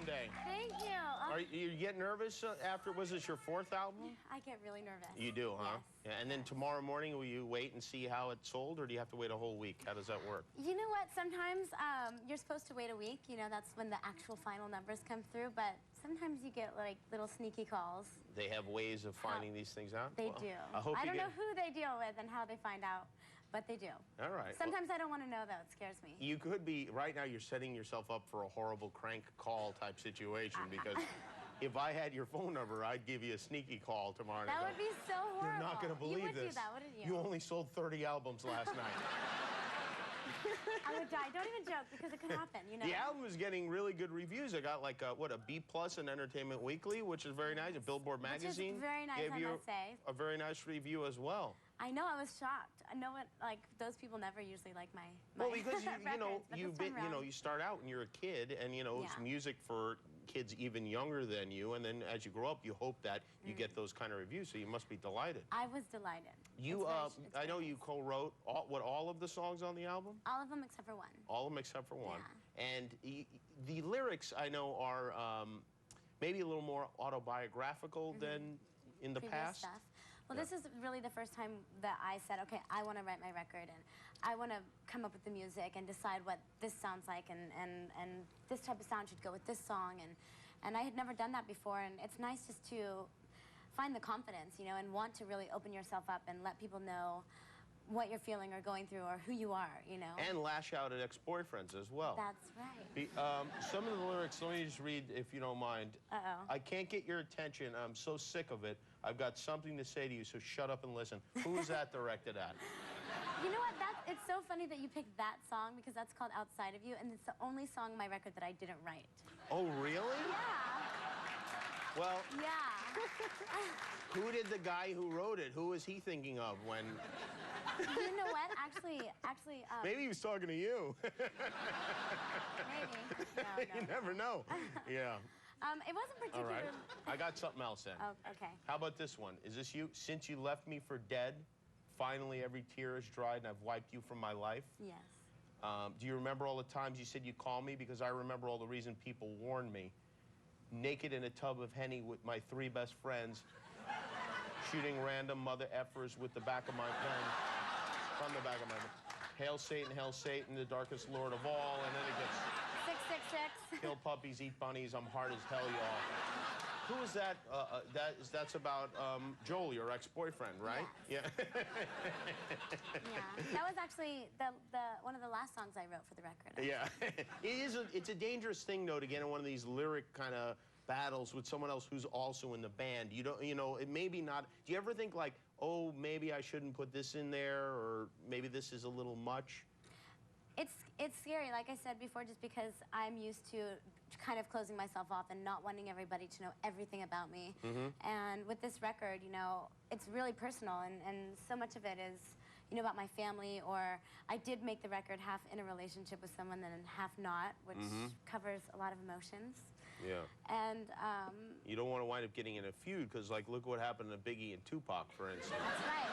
someday. Thank you. Are you get nervous after, was this your 4th album? I get really nervous. You do, huh? Yes. Yeah, and then tomorrow morning, will you wait and see how it sold, or do you have to wait a whole week? How does that work? You know what? Sometimes you're supposed to wait a week. You know, that's when the actual final numbers come through. But sometimes you get like little sneaky calls. They have ways of finding these things out? They Well, do. I don't know who they deal with and how they find out, but they do. All right. Sometimes I don't want to know, though. It scares me. You could be, right now you're setting yourself up for a horrible crank call type situation, because if I had your phone number, I'd give you a sneaky call tomorrow. That would be so horrible. You're not going to believe this. You would this. do that, wouldn't you? You only sold 30 albums last night. I would die. Don't even joke, because it could happen, you know? The album is getting really good reviews. I got like a B+ in Entertainment Weekly, which is very nice. A Billboard magazine Which is very nice, gave I you must say. a very nice review as well. I know, I was shocked. I know what, like, those people never usually like my well, because you start out and you're a kid, and it's music for kids even younger than you, and then as you grow up, you hope that you get those kind of reviews. So you must be delighted. I was delighted. You, I know you co-wrote all of the songs on the album. All of them except for one. All of them except for one. Yeah. And the lyrics, I know, are maybe a little more autobiographical than in the past. Stuff. Well, this is really the first time that I said, okay, I want to write my record, and I want to come up with the music and decide what this sounds like, and this type of sound should go with this song, and I had never done that before, and it's nice just to find the confidence, and want to really open yourself up and let people know what you're feeling or going through or who you are, And lash out at ex-boyfriends as well. That's right. Some of the lyrics, let me just read, if you don't mind. Uh-oh. I can't get your attention. I'm so sick of it. I've got something to say to you, so shut up and listen. Who is that directed at? You know what? It's so funny that you picked that song, because that's called Outside of You, and it's the only song on my record that I didn't write. Oh, really? Yeah. Well, yeah. Who did the guy who wrote it? Who was he thinking of when... You know what? Actually, maybe he was talking to you. Maybe. No. You never know. Yeah. It wasn't particularly... All right. I got something else then. Oh, okay. How about this one? Is this you? Since you left me for dead, finally every tear is dried and I've wiped you from my life. Yes. Do you remember all the times you said you'd call me? Because I remember all the reason people warned me. Naked in a tub of Henny with my 3 best friends, shooting random mother effers with the back of my pen. From the back of my head. Hail Satan, the darkest lord of all, and then it gets 666. Kill puppies, eat bunnies, I'm hard as hell, y'all. Who is that? That's about Joel, your ex-boyfriend, right? Yes. Yeah. That was actually one of the last songs I wrote for the record. Actually. Yeah. It's a dangerous thing, though, to get in one of these lyric kind of battles with someone else who's also in the band. You don't, it may be not. Do you ever think like, oh, maybe I shouldn't put this in there, or maybe this is a little much? It's scary, like I said before, just because I'm used to kind of closing myself off and not wanting everybody to know everything about me. And with this record, it's really personal, and so much of it is, about my family, or I did make the record half in a relationship with someone and half not, which covers a lot of emotions. Yeah. And you don't want to wind up getting in a feud, because like look what happened to Biggie and Tupac, for instance. That's right.